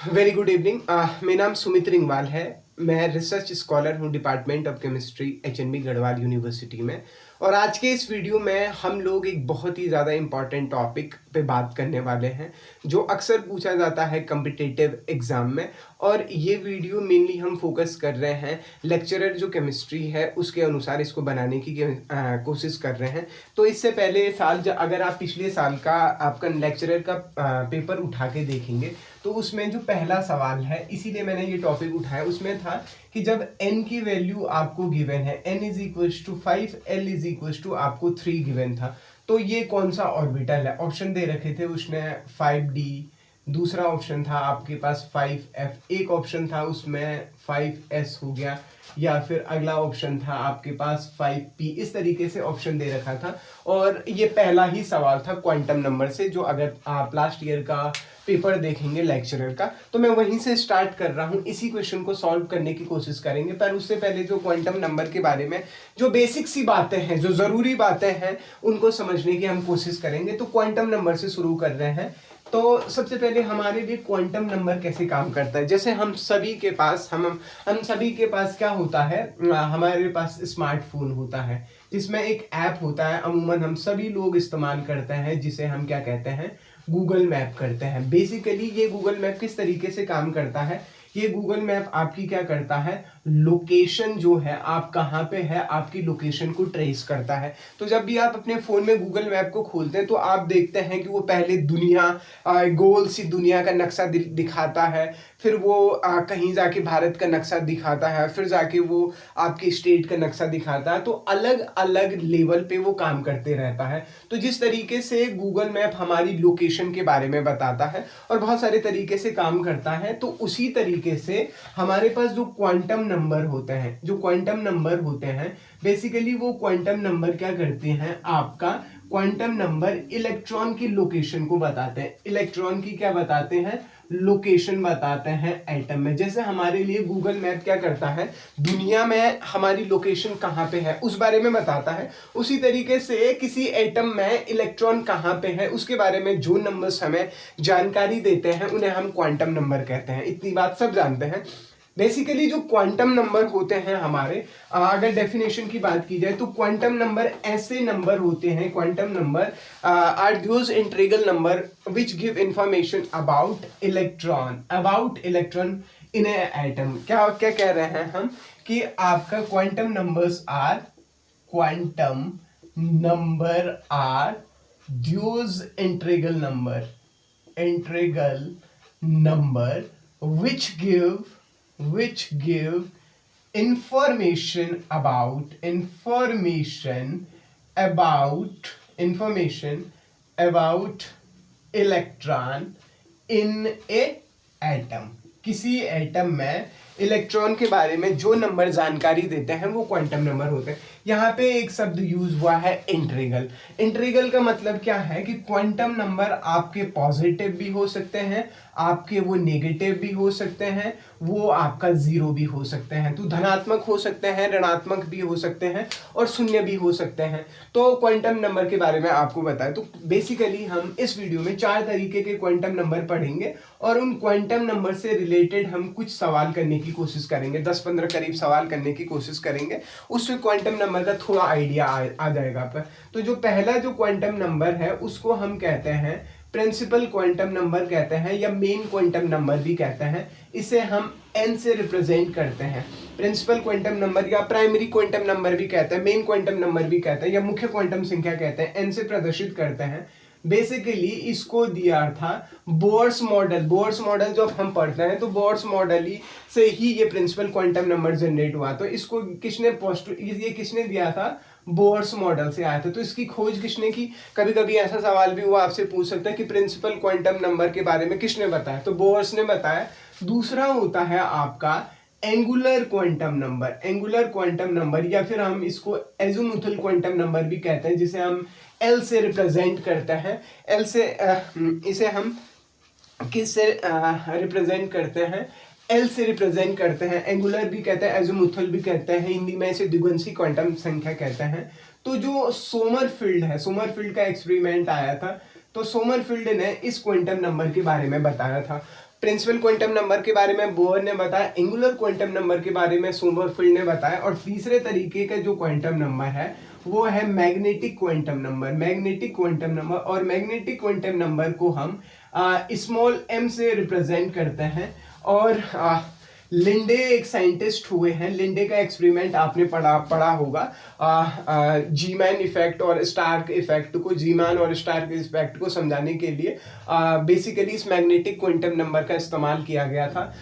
Very good evening. मेरा नाम सुमित रिंगवाल है। मैं रिसर्च स्कॉलर हूँ department of chemistry HNB Garhwal university में। और आज के इस वीडियो में हम लोग एक बहुत ही ज़्यादा इम्पॉर्टेंट टॉपिक पे बात करने वाले हैं जो अक्सर पूछा जाता है कम्पिटिटिव एग्ज़ाम में। और ये वीडियो मेनली हम फोकस कर रहे हैं, लेक्चरर जो केमिस्ट्री है उसके अनुसार इसको बनाने की कोशिश कर रहे हैं। तो इससे पहले साल अगर आप पिछले साल का आपका लेक्चरर का पेपर उठा के देखेंगे तो उसमें जो पहला सवाल है, इसीलिए मैंने ये टॉपिक उठाया, उसमें था कि जब n की वैल्यू आपको गिवन है, n is equal to 5, l is equal to आपको 3 गिवन था, तो ये कौन सा ऑर्बिटल है। ऑप्शन दे रखे थे उसने 5d, दूसरा ऑप्शन था आपके पास 5f, एक ऑप्शन था उसमें 5s हो गया, या फिर अगला ऑप्शन था आपके पास 5p। इस तरीके से ऑप्शन दे रखा था। और ये पहला ही सवाल था क्वांटम नंबर से, जो अगर आप लास्ट ईयर का पेपर देखेंगे लेक्चरर का, तो मैं वहीं से स्टार्ट कर रहा हूँ। इसी क्वेश्चन को सॉल्व करने की कोशिश करेंगे, पर उससे पहले जो क्वांटम नंबर के बारे में जो बेसिक सी बातें हैं, जो ज़रूरी बातें हैं, उनको समझने की हम कोशिश करेंगे। तो क्वांटम नंबर से शुरू कर रहे हैं। तो सबसे पहले हमारे लिए क्वांटम नंबर कैसे काम करता है। जैसे हम सभी के पास हम सभी के पास क्या होता है, हमारे पास स्मार्टफोन होता है जिसमें एक ऐप होता है, अमूमन हम सभी लोग इस्तेमाल करते हैं, जिसे हम क्या कहते हैं, गूगल मैप करते हैं। बेसिकली ये गूगल मैप किस तरीके से काम करता है, ये गूगल मैप आपकी क्या करता है, लोकेशन जो है, आप कहाँ पे है, आपकी लोकेशन को ट्रेस करता है। तो जब भी आप अपने फ़ोन में गूगल मैप को खोलते हैं तो आप देखते हैं कि वो पहले दुनिया, गोल सी दुनिया का नक्शा दिखाता है, फिर वो कहीं जाके भारत का नक्शा दिखाता है, फिर जाके वो आपके स्टेट का नक्शा दिखाता है। तो अलग अलग लेवल पे वो काम करते रहता है। तो जिस तरीके से गूगल मैप हमारी लोकेशन के बारे में बताता है और बहुत सारे तरीके से काम करता है, तो उसी तरीके से हमारे पास जो क्वांटम नंबर होते हैं, बेसिकली वो क्वांटम नंबर क्या करते हैं, आपका क्वांटम नंबर इलेक्ट्रॉन की लोकेशन को बताते हैं। इलेक्ट्रॉन की क्या बताते हैं, लोकेशन बताते हैं एटम में। जैसे हमारे लिए गूगल मैप क्या करता है, दुनिया में हमारी लोकेशन कहाँ पे है उस बारे में बताता है, उसी तरीके से किसी एटम में इलेक्ट्रॉन कहाँ पे है उसके बारे में जो नंबर्स हमें जानकारी देते हैं उन्हें हम क्वांटम नंबर कहते हैं। इतनी बात सब जानते हैं। बेसिकली जो क्वांटम नंबर होते हैं हमारे, अगर डेफिनेशन की बात की जाए तो क्वांटम नंबर ऐसे नंबर होते हैं, quantum number are those integral number which give information about electron in a atom. क्या क्या कह रहे हैं हम, कि आपका quantum numbers are those integral number which give information about electron in a atom। किसी एटम में इलेक्ट्रॉन के बारे में जो नंबर जानकारी देते हैं वो क्वांटम नंबर होते हैं। यहाँ पे एक शब्द यूज हुआ है इंटीग्रल। इंटीग्रल का मतलब क्या है कि क्वांटम नंबर आपके पॉजिटिव भी हो सकते हैं, आपके वो नेगेटिव भी हो सकते हैं, वो आपका जीरो भी हो सकते हैं, तो धनात्मक हो सकते हैं, ऋणात्मक भी हो सकते हैं और शून्य भी हो सकते हैं। तो क्वांटम नंबर के बारे में आपको बताएं तो बेसिकली हम इस वीडियो में 4 तरीके के क्वांटम नंबर पढ़ेंगे और उन क्वांटम नंबर से रिलेटेड हम कुछ सवाल करने की कोशिश करेंगे, 10-15 करीब सवाल करने की कोशिश करेंगे। उससे क्वांटम नंबर का थोड़ा आइडिया आ जाएगा आप। तो जो पहला जो क्वांटम नंबर है उसको हम कहते हैं प्रिंसिपल क्वांटम नंबर कहते हैं, या मेन क्वांटम नंबर भी कहते हैं। इसे हम n से रिप्रेजेंट करते हैं। प्रिंसिपल क्वांटम नंबर या प्राइमरी क्वांटम नंबर भी कहते हैं, मेन क्वांटम नंबर भी कहते हैं, या मुख्य क्वांटम संख्या कहते हैं, n से प्रदर्शित करते हैं। बेसिकली इसको दिया था बोर्स मॉडल जब हम पढ़ते हैं तो बोर्स मॉडल ही से ही ये प्रिंसिपल क्वांटम नंबर जनरेट हुआ। तो इसको ये किसने दिया था, बोर्स मॉडल से आया था। तो इसकी खोज किसने की, कभी कभी ऐसा सवाल भी हुआ, आपसे पूछ सकते हैं कि प्रिंसिपल क्वांटम नंबर के बारे में किसने बताया, तो बोर्स ने बताया। दूसरा होता है आपका एंगुलर क्वांटम नंबर, या फिर हम इसको एजीमुथल क्वांटम नंबर भी कहते हैं, जिसे हम एल से रिप्रेजेंट करते हैं। इसे हम किस से रिप्रेजेंट करते हैं, एल से रिप्रेजेंट करते हैं। एंगुलर भी कहते हैं, एजीमुथल भी कहते हैं, हिंदी में इसे द्विगुणसी क्वांटम संख्या कहते हैं। तो जो सोमरफील्ड का एक्सपेरिमेंट आया था, तो सोमरफील्ड ने इस क्वांटम नंबर के बारे में बताया था। प्रिंसिपल क्वांटम नंबर के बारे में बोर ने बताया, एंगुलर क्वांटम नंबर के बारे में सोमरफेल्ड ने बताया, और तीसरे तरीके का जो क्वांटम नंबर है वो है magnetic quantum number. Magnetic quantum number, और मैग्नेटिक क्वांटम नंबर को हम स्मॉल m से रिप्रेजेंट करते हैं। और लिंडे एक साइंटिस्ट हुए हैं, लिंडे का एक्सपेरिमेंट आपने पढ़ा होगा, जी-मैन इफेक्ट और स्टार्क इफेक्ट को, जी-मैन और स्टार्क इफेक्ट को समझाने के लिए बेसिकली इस मैग्नेटिक क्वांटम नंबर का इस्तेमाल किया गया था।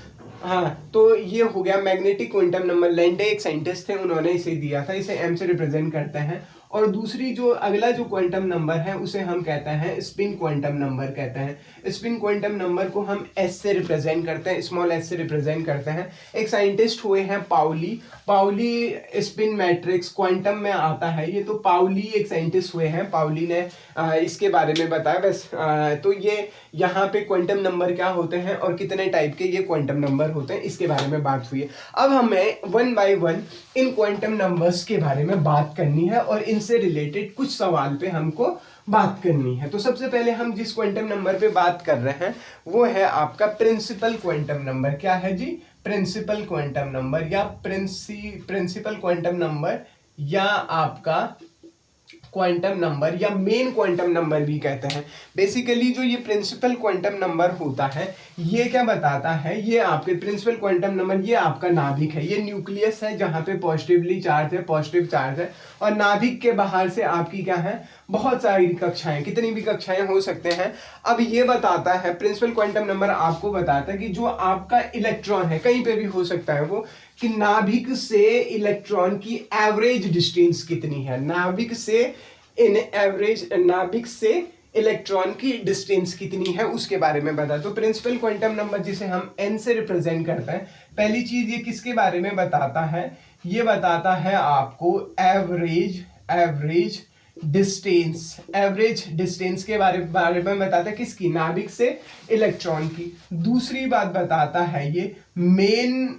हाँ, तो ये हो गया मैग्नेटिक क्वांटम नंबर। लिंडे एक साइंटिस्ट थे, उन्होंने इसे दिया था, इसे m से रिप्रेजेंट करते हैं। और दूसरी जो अगला जो क्वांटम नंबर है उसे हम कहते हैं स्पिन क्वांटम नंबर कहते हैं। स्पिन क्वांटम नंबर को हम s से रिप्रेजेंट करते हैं, स्मॉल s से रिप्रेजेंट करते हैं। एक साइंटिस्ट हुए हैं Pauli, Pauli spin matrix quantum में आता है ये, तो पाउली एक साइंटिस्ट हुए हैं, पाउली ने इसके बारे में बताया। बस तो ये यहाँ पे क्वांटम नंबर क्या होते हैं और कितने टाइप के ये क्वांटम नंबर होते हैं इसके बारे में बात हुई है। अब हमें one by one in quantum numbers के बारे में बात करनी है और इनसे रिलेटेड कुछ सवाल पे हमको बात करनी है। तो सबसे पहले हम जिस क्वांटम नंबर पे बात कर रहे हैं वो है आपका प्रिंसिपल क्वांटम नंबर। क्या है जी? प्रिंसिपल क्वांटम नंबर या प्रिंसिपल क्वांटम नंबर या आपका क्वांटम नंबर या मेन क्वांटम नंबर भी कहते हैं। बेसिकली जो ये प्रिंसिपल क्वांटम नंबर होता है ये क्या बताता है, ये आपके प्रिंसिपल क्वांटम नंबर, ये आपका नाभिक है, ये न्यूक्लियस है जहां पे पॉजिटिवली चार्ज है, पॉजिटिव चार्ज है, और नाभिक के बाहर से आपकी क्या है, बहुत सारी कक्षाएं, कितनी भी कक्षाएं हो सकते हैं। अब ये बताता है प्रिंसिपल क्वांटम नंबर, आपको बताता है कि जो आपका इलेक्ट्रॉन है, कहीं पे भी हो सकता है वो, कि नाभिक से इलेक्ट्रॉन की एवरेज डिस्टेंस कितनी है, नाभिक से नाभिक से इलेक्ट्रॉन की डिस्टेंस कितनी है उसके बारे में बता। तो प्रिंसिपल क्वांटम नंबर जिसे हम n से रिप्रेजेंट करते हैं, पहली चीज ये किसके बारे में बताता है, ये बताता है आपको एवरेज डिस्टेंस के बारे में बताता है, किसकी, नाभिक से इलेक्ट्रॉन की। दूसरी बात बताता है ये मेन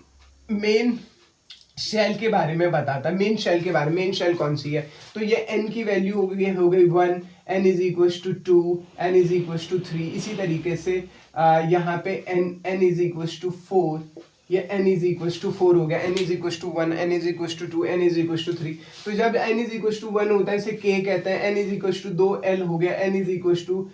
शेल के बारे में बताता है, मेन शेल के बारे में, मेन शेल कौन सी है, तो ये n की वैल्यू हो गई 1, n is equal to 2, n is equal to 3, इसी तरीके से यहाँ पे n इज इक्वल टू 4, ये n इज इक्वल टू 4 हो गया, n is equal to 1, n is equal to 2, n is equal to 3। तो जब n इज इक्वल टू 1 होता है इसे k कहते हैं, n is equal to 2l हो गया, n इज इक्वल टू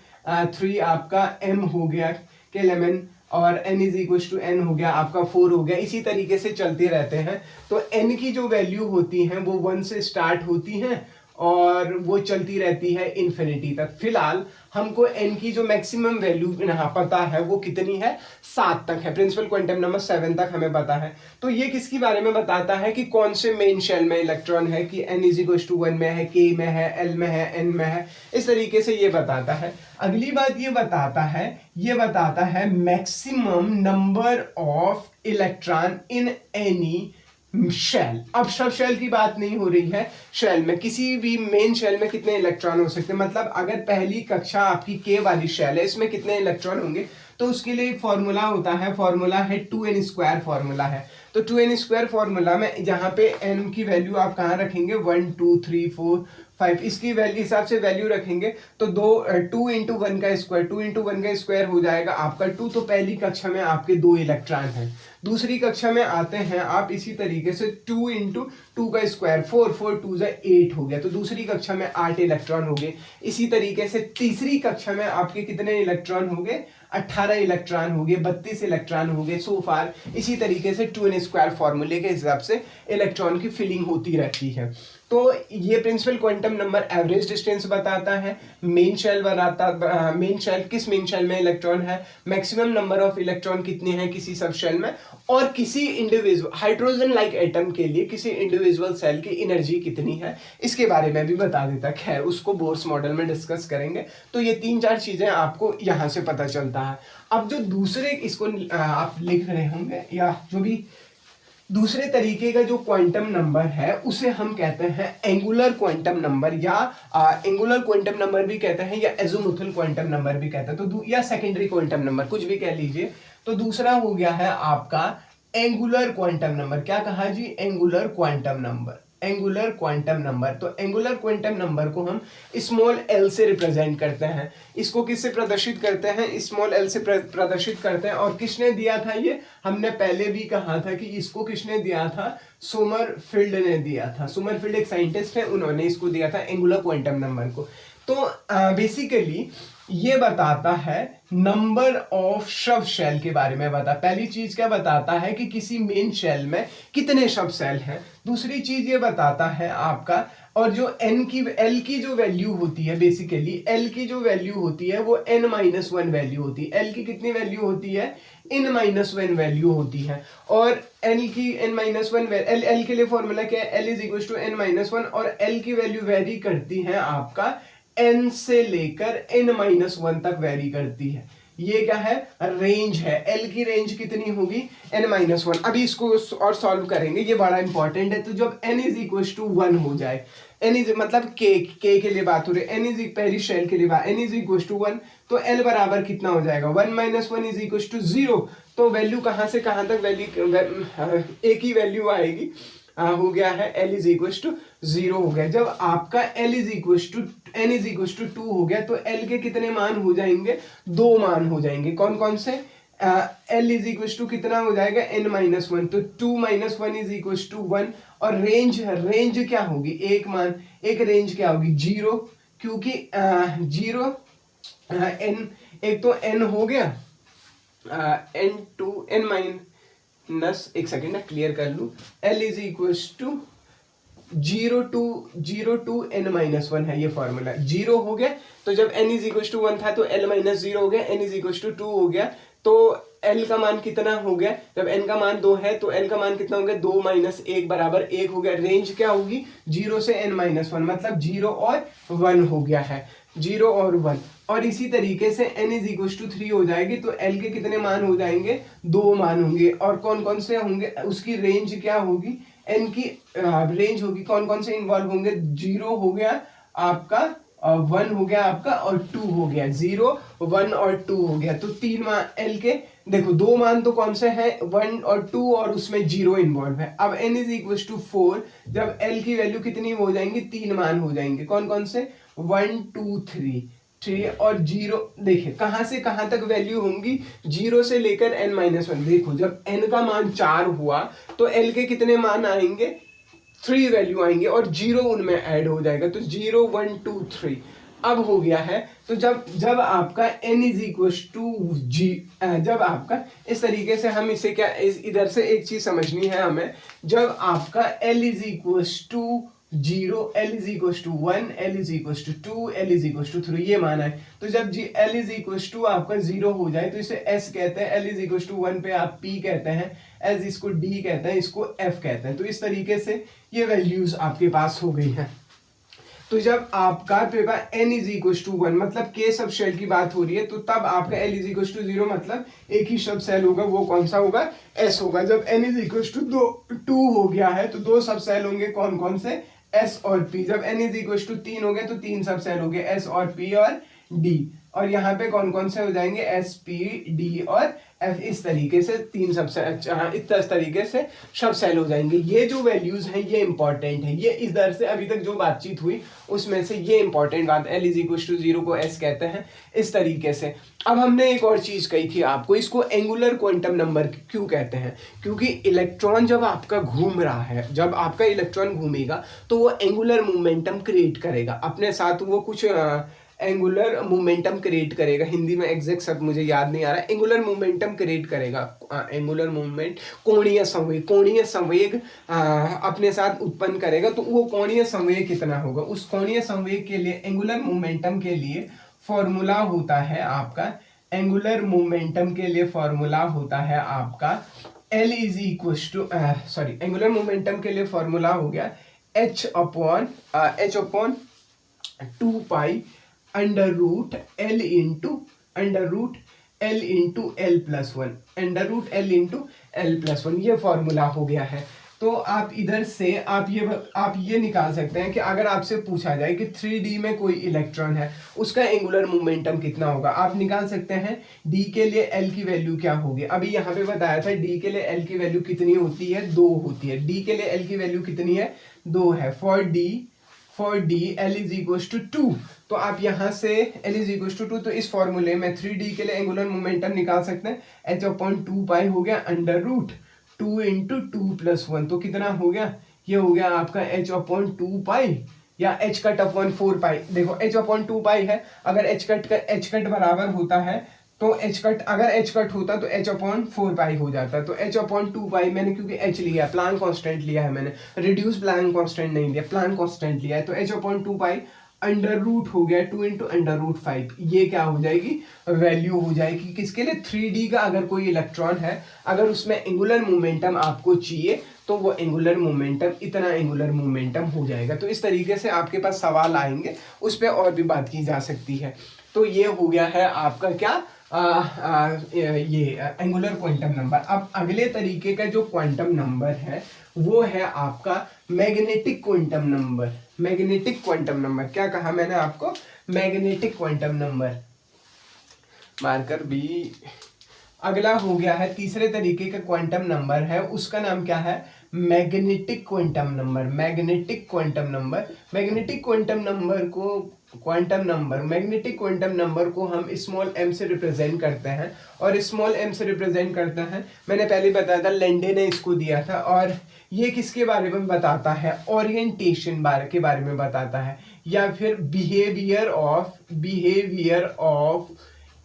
3 आपका m हो गया के लेमन, और n is equal to n हो गया आपका 4 हो गया। इसी तरीके से चलते रहते हैं। तो n की जो वैल्यू होती हैं वो 1 से स्टार्ट होती हैं और वो चलती रहती है इन्फिनिटी तक। फिलहाल हमको n की जो मैक्सिमम वैल्यू यहाँ पता है वो कितनी है, 7 तक है। प्रिंसिपल क्वांटम नंबर 7 तक हमें पता है। तो ये किसके बारे में बताता है कि कौन से मेन शेल में इलेक्ट्रॉन है, कि n इज इक्वल टू 1 में है, k में है, l में है, n में है, इस तरीके से ये बताता है। अगली बात ये बताता है maximum number of electron in any shell. अब सब शेल की बात नहीं हो रही है, शेल में किसी भी मेन शेल में कितने इलेक्ट्रॉन हो सकते हैं, मतलब अगर पहली कक्षा आपकी के वाली शेल है, इसमें कितने इलेक्ट्रॉन होंगे, तो उसके लिए एक फॉर्मूला होता है, फॉर्मूला है 2n² फॉर्मूला है। तो 2n² फॉर्मूला में जहां पे n की वैल्यू आप कहाँ रखेंगे, 1 2 3 4 5, इसकी वैल्यू हिसाब से वैल्यू रखेंगे तो 2 इंटू 1 का स्क्वायर, 2 इंटू 1 का स्क्वायर हो जाएगा आपका 2। तो पहली कक्षा में आपके 2 इलेक्ट्रॉन हैं। दूसरी कक्षा में आते हैं आप इसी तरीके से 2 इंटू 2 का स्क्वायर, 4 4 2 8 हो गया, तो दूसरी कक्षा में 8 इलेक्ट्रॉन हो गए। इसी तरीके से तीसरी कक्षा में आपके कितने इलेक्ट्रॉन हो गए, 18 इलेक्ट्रॉन हो गए, 32 इलेक्ट्रॉन हो गए सो फार। इसी तरीके से 2n² फॉर्मूले के हिसाब से इलेक्ट्रॉन की फिलिंग होती रहती है। तो ये principal quantum number average distance बताता है, मेन शेल किस मेन शेल में इलेक्ट्रॉन है, मैक्सिमम नंबर ऑफ इलेक्ट्रॉन कितने हैं किसी सब शेल में, और किसी इंडिविजुअल हाइड्रोजन लाइक एटम के लिए किसी इंडिविजुअल सेल की एनर्जी कितनी है इसके बारे में भी बता देता है। खैर उसको बोर्स मॉडल में डिस्कस करेंगे। तो ये 3-4 चीजें आपको यहाँ से पता चलता है। अब जो दूसरे इसको आप लिख रहे होंगे या जो भी दूसरे तरीके का जो क्वांटम नंबर है उसे हम कहते हैं एंगुलर क्वांटम नंबर, या एंगुलर क्वांटम नंबर भी कहते हैं, या एज़ोमुथल क्वांटम नंबर भी कहते हैं, तो या सेकेंडरी क्वांटम नंबर, कुछ भी कह लीजिए। तो दूसरा हो गया है आपका एंगुलर क्वांटम नंबर। क्या कहा जी, angular quantum number. Angular quantum number. तो एंगुलर क्वांटम नंबर को हम स्मॉल एल से रिप्रेजेंट करते हैं। इसको किससे प्रदर्शित करते हैं? स्मॉल एल से प्रदर्शित करते हैं। और किसने दिया था ये? हमने पहले भी कहा था कि इसको किसने दिया था? सोमरफील्ड ने दिया था। सोमरफील्ड एक साइंटिस्ट है, उन्होंने इसको दिया था एंगुलर क्वांटम नंबर को। तो बेसिकली ये बताता है नंबर ऑफ शव शेल के बारे में पहली चीज क्या बताता है कि किसी मेन शेल में कितने शव सेल हैं। दूसरी चीज ये बताता है आपका, और जो एल की जो वैल्यू होती है, बेसिकली एल की जो वैल्यू होती है वो n-1 वैल्यू होती है। एल की कितनी वैल्यू होती है? n-1 वैल्यू होती है। और एल की n-1 एल के लिए फॉर्मूला क्या है? L = n-1। और एल की वैल्यू वेरी करती है आपका n से लेकर n-1 तक वेरी करती है। ये क्या है? रेंज है। L की रेंज कितनी होगी? n-1। अभी इसको और सॉल्व करेंगे, ये बड़ा इंपॉर्टेंट है। तो जब n = 1 हो जाए, मतलब k के लिए बात हो रही है, n पहली शेल के लिए बात, n = 1, तो L बराबर कितना हो जाएगा? 1 - 1 = 0। तो वैल्यू कहां से कहां तक एक ही वैल्यू आएगी। हो गया है L = 0 हो गया। जब आपका n = 2 हो गया तो L के कितने मान हो जाएंगे? 2 मान हो जाएंगे। कौन कौन से? L = कितना हो जाएगा? n-1। तो 2 - 1 = 1। और रेंज क्या होगी? एक रेंज क्या होगी? 0, क्योंकि 0 n, एक तो n हो गया, एक सेकेंड ना क्लियर कर लू। L = 0 to n-1 है ये फॉर्मूला। 0 हो गया तो जब n = 1 था तो L - 0 हो गया, n = 2 हो गया तो L का मान कितना हो गया? जब n का मान 2 है तो L का मान कितना हो गया? 2 - 1 = 1 हो गया। रेंज क्या होगी? 0 से n-1, मतलब 0 और 1 हो गया है। 0 और 1। और इसी तरीके से n = 3 हो जाएगी तो L के कितने मान हो जाएंगे? 2 मान होंगे। और कौन कौन से होंगे? उसकी रेंज क्या होगी? n की रेंज होगी। कौन कौन से इन्वॉल्व होंगे? 0 हो गया आपका, 1 हो गया आपका, और 2 हो गया। 0, 1 और 2 हो गया। तो 3 मान L के, देखो 2 मान तो कौन से है? 1 और 2, और उसमें 0 इन्वॉल्व है। अब n = 4, जब L की वैल्यू कितनी हो जाएंगी? 3 मान हो जाएंगे। कौन कौन से? 1 2 3 और 0। देखिए कहां से कहां तक वैल्यू होंगी? 0 से लेकर n-1। देखो जब n का मान 4 हुआ तो L के कितने मान आएंगे? 3 वैल्यू आएंगे, और 0 उनमें ऐड हो जाएगा। तो 0 1 2 3 अब हो गया है। तो जब आपका n = g, जब आपका इस तरीके से हम इसे क्या, इधर से एक चीज समझनी है हमें। जब आपका L = 0, L = 1, L = 2, L = 3 ये माना है। तो जब L = आपका 0 हो जाए तो इसे S कहते हैं, L = 1 पे आप P कहते हैं, S इसको D कहते हैं, इसको F कहते हैं। तो इस तरीके से ये वैल्यूज आपके पास हो गई हैं। तो जब आपका पेपर n = 1, मतलब k सब शेल की बात हो रही है, तो तब आपका L = 0 मतलब एक ही सब सेल होगा, वो कौन सा होगा? S होगा। जब n = 2 हो गया है तो 2 सब सेल होंगे। कौन कौन से? S और P। जब n = 3 हो गया तो 3 सब सेल हो गए, S और P और D। और यहाँ पे कौन कौन से हो जाएंगे? S P D और F। इस तरीके से 3 सब सेल, इस तरीके से सब सेल हो जाएंगे। ये जो वैल्यूज हैं ये इंपॉर्टेंट है। ये इधर से अभी तक जो बातचीत हुई उसमें से ये इंपॉर्टेंट बात, L = 0 को S कहते हैं, इस तरीके से। अब हमने एक और चीज कही थी आपको, इसको एंगुलर क्वांटम नंबर क्यों कहते हैं? क्योंकि इलेक्ट्रॉन जब आपका घूम रहा है, जब आपका इलेक्ट्रॉन घूमेगा तो वो एंगुलर मोमेंटम क्रिएट करेगा अपने साथ। वो कुछ एंगुलर मोमेंटम क्रिएट करेगा। हिंदी में एग्जैक्ट शब्द मुझे याद नहीं आ रहा। एंगुलर मोमेंटम क्रिएट करेगा, एंगुलर मूवमेंट, कोणीय संवेग अपने साथ उत्पन्न करेगा। तो वो कोणीय संवेग कितना होगा? उस कोणीय संवेग के लिए, एंगुलर मोमेंटम के लिए फॉर्मूला होता है आपका, एंगुलर मोमेंटम के लिए फॉर्मूला होता है आपका एंगुलर मोमेंटम के लिए फॉर्मूला हो गया h upon 2 √L × L+1, √L × L+1, ये फॉर्मूला हो गया है। तो आप इधर से आप ये निकाल सकते हैं कि अगर आपसे पूछा जाए कि 3D में कोई इलेक्ट्रॉन है, उसका एंगुलर मोमेंटम कितना होगा, आप निकाल सकते हैं d के लिए l की वैल्यू क्या होगी। अभी यहाँ पे बताया था d के लिए l की वैल्यू कितनी होती है, 2 होती है। d के लिए l की वैल्यू कितनी है, 2 है। For d l is equal to 2। तो आप यहाँ से l इज इक्वल टू 2, तो इस फॉर्मूले में 3D के लिए एंगुलर मोमेंटम निकाल सकते हैं। h/2 हो गया अंडर रूट 2 इंटू 2 प्लस 1, तो कितना हो गया, ये हो गया आपका h/2 या h कट अपॉन 4 पाई। देखो h/2 है, अगर h कट बराबर होता है तो अगर h कट होता तो h/4 हो जाता। तो h/2 मैंने क्योंकि h लिया, प्लांक कांस्टेंट लिया है मैंने, रिड्यूस प्लांक कांस्टेंट नहीं लिया, प्लांक कांस्टेंट लिया है। तो h/2 अंडर रूट हो गया 2 इंटू अंडर रूट 5। ये क्या हो जाएगी, वैल्यू हो जाएगी किसके लिए, 3D का अगर कोई इलेक्ट्रॉन है, अगर उसमें एंगुलर मोमेंटम आपको चाहिए तो वो एंगुलर मोमेंटम, इतना एंगुलर मोमेंटम हो जाएगा। तो इस तरीके से आपके पास सवाल आएंगे, उस पर और भी बात की जा सकती है। तो ये हो गया है आपका क्या, ये एंगुलर क्वांटम नंबर। अब अगले तरीके का जो क्वांटम नंबर है वो है आपका magnetic quantum number. Magnetic quantum number, क्या कहा मैंने आपको, magnetic quantum number, marker b. अगला हो गया है तीसरे तरीके का क्वांटम नंबर है, उसका नाम क्या है, magnetic quantum number. Magnetic quantum number, magnetic quantum number को हम स्मॉल m से रिप्रेजेंट करते हैं। और स्मॉल m से रिप्रेजेंट करते हैं, मैंने पहले बताया था, लैंडे ने इसको दिया था। और ये किसके बारे में बताता है, ओरिएंटेशन के बारे में बताता है, या फिर behaviour of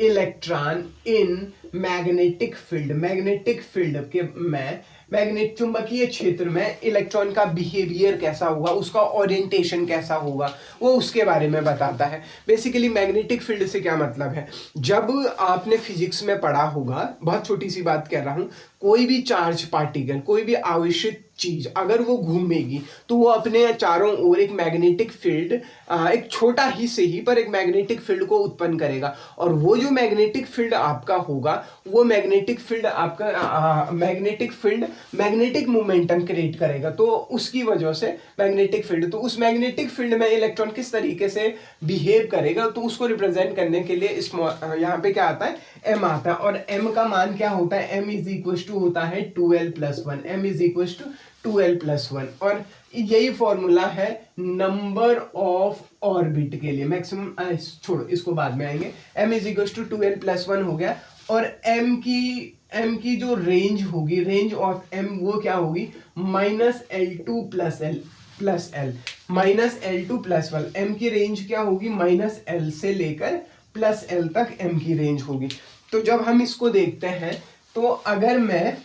electron in magnetic field. Magnetic field के में चुंबकीय क्षेत्र में इलेक्ट्रॉन का बिहेवियर कैसा होगा, उसका ओरिएंटेशन कैसा होगा, वो उसके बारे में बताता है। बेसिकली मैग्नेटिक फील्ड से क्या मतलब है, जब आपने फिजिक्स में पढ़ा होगा, बहुत छोटी सी बात कह रहा हूं, कोई भी चार्ज पार्टिकल, कोई भी आवेशित चीज अगर वो घूमेगी तो वो अपने चारों ओर एक मैग्नेटिक फील्ड, एक छोटा ही से ही पर एक मैग्नेटिक फील्ड को उत्पन्न करेगा। और वो जो मैग्नेटिक फील्ड आपका होगा, वो मैग्नेटिक फील्ड आपका मैग्नेटिक मोमेंटम क्रिएट करेगा। तो उसकी वजह से मैग्नेटिक फील्ड, तो उस मैग्नेटिक फील्ड में इलेक्ट्रॉन किस तरीके से बिहेव करेगा, तो उसको रिप्रेजेंट करने के लिए यहाँ पे क्या आता है, m आता है। और m का मान क्या होता है, m इज इक्वल टू होता है 2l+1, m is equal to 2l+1। और यही फॉर्मूला है नंबर ऑफ ऑर्बिट के लिए, मैक्सिमम छोड़ो इसको बाद में आएंगे। m is equal to 2l+1 हो गया। और m की जो रेंज होगी, रेंज ऑफ m वो क्या होगी, -L2 plus l, -L2 plus l। m की रेंज क्या होगी, -L से लेकर +L तक m की रेंज होगी। तो जब हम इसको देखते हैं, तो अगर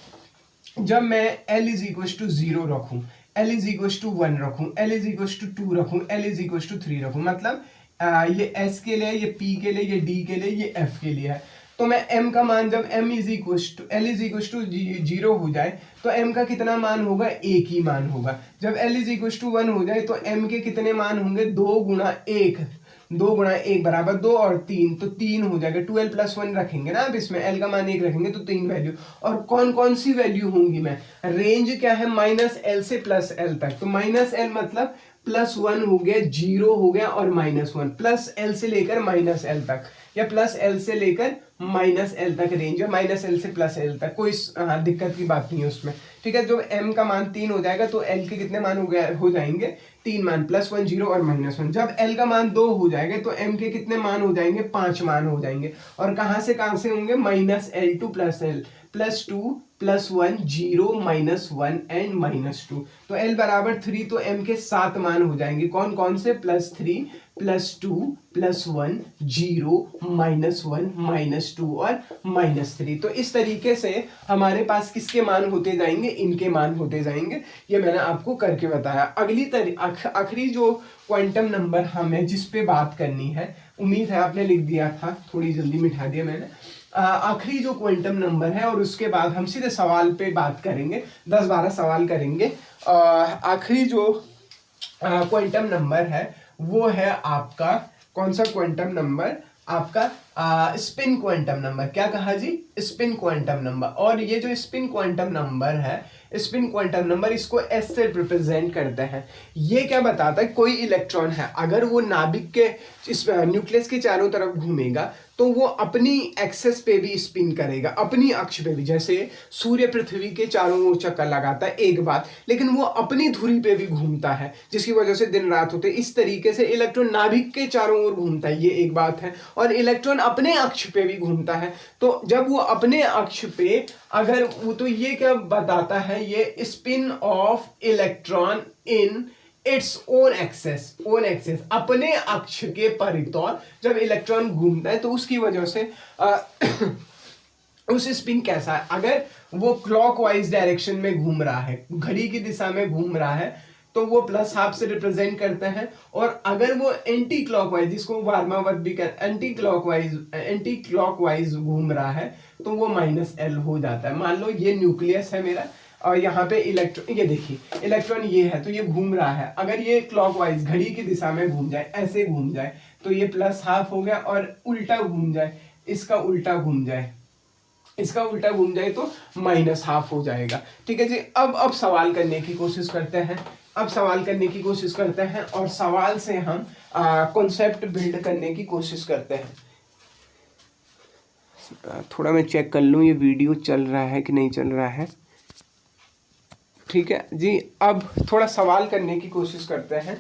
जब मैं L इज इक्वल टू 0 रखूं, L इज इक्वल टू 1 रखूं, L इज इक्वल टू 2 रखूं, L इज इक्वल टू 3 रखूं, मतलब ये S के लिए, ये P के लिए, ये D के लिए, ये F के लिए है। तो मैं m का मान जब L इज इक्वल टू 0 हो जाए तो m का कितना मान होगा, एक ही मान होगा। जब L इज इक्वल टू 1 हो जाए तो m के कितने मान होंगे, 2 गुणा 1 बराबर 2 और 3, तो 3 हो जाएगा। 2l+1 रखेंगे ना, अब इसमें l का मान 1 रखेंगे तो 3 वैल्यू। और कौन कौन सी वैल्यू होंगी, मैं रेंज क्या है, -L से +L तक। तो -L मतलब +1 हो गया, 0 हो गया और -1, +L से लेकर -L तक, या +L से लेकर -L तक रेंज है, -L से +L तक, कोई दिक्कत की बात नहीं है उसमें। ठीक है, जब m का मान 3 हो जाएगा तो l के कितने मान हो जाएंगे, 3 मान, +1 0 और -1। जब l का मान 2 हो जाएगा तो m के कितने मान हो जाएंगे, 5 मान हो जाएंगे। और कहां से होंगे, -L2 + L +2 +1 0 -1 एंड -2। तो l बराबर 3, तो m के 7 मान हो जाएंगे। कौन कौन से, +3 +2 +1 0 -1 -2 और -3। तो इस तरीके से हमारे पास किसके मान होते जाएंगे, इनके मान होते जाएंगे। ये मैंने आपको करके बताया। आखिरी जो क्वांटम नंबर हमें जिस पे बात करनी है, उम्मीद है आपने लिख दिया था, थोड़ी जल्दी मिटा दिया मैंने। आखिरी जो क्वांटम नंबर है, और उसके बाद हम सीधे सवाल पे बात करेंगे, 10-12 सवाल करेंगे। आखिरी जो क्वांटम नंबर है वो है आपका, कौन सा क्वांटम नंबर, आपका स्पिन क्वांटम नंबर। क्या कहा जी? Spin quantum number. और ये जो स्पिन क्वांटम नंबर है, स्पिन क्वांटम नंबर, इसको एस से रिप्रेजेंट करते हैं। ये क्या बताता है? कोई इलेक्ट्रॉन है, अगर वो नाभिक के इस न्यूक्लियस के चारों तरफ घूमेगा तो वो अपनी एक्सेस पे भी स्पिन करेगा, अपनी अक्ष पे भी। जैसे सूर्य पृथ्वी के चारों ओर चक्कर लगाता है एक बार, लेकिन वो अपनी धुरी पे भी घूमता है, जिसकी वजह से दिन रात होते हैं। इस तरीके से इलेक्ट्रॉन नाभिक के चारों ओर घूमता है, ये एक बात है। और इलेक्ट्रॉन अपने अक्ष पे भी घूमता है। तो जब वो अपने अक्ष पे, अगर वो, तो ये क्या बताता है? ये spin of electron in its own axis, अपने अक्ष के परितौर जब इलेक्ट्रॉन घूमता है तो उसकी वजह से उस स्पिन कैसा है? अगर वो क्लॉकवाइज डायरेक्शन में घूम रहा है, घड़ी की दिशा में घूम रहा है, तो वो प्लस हाफ से रिप्रेजेंट करते हैं। और अगर वो एंटी क्लॉकवाइज, जिसको वार्मावर्त भी एंटी क्लॉकवाइज घूम रहा है, तो वो माइनस एल हो जाता है। मान लो ये न्यूक्लियस है मेरा, और यहाँ पे इलेक्ट्रॉन, ये देखिए इलेक्ट्रॉन ये है, तो ये घूम रहा है। अगर ये क्लॉकवाइज घड़ी की दिशा में घूम जाए, ऐसे घूम जाए, तो ये प्लस हाफ हो गया। और उल्टा घूम जाए, इसका उल्टा घूम जाए, इसका उल्टा घूम जाए, तो माइनस हाफ हो जाएगा। ठीक है जी। अब सवाल करने की कोशिश करते हैं, अब सवाल करने की कोशिश करते हैं, और सवाल से हम कॉन्सेप्ट बिल्ड करने की कोशिश करते हैं। थोड़ा मैं चेक कर लूँ ये वीडियो चल रहा है कि नहीं चल रहा है। ठीक है जी। अब थोड़ा सवाल करने की कोशिश करते हैं।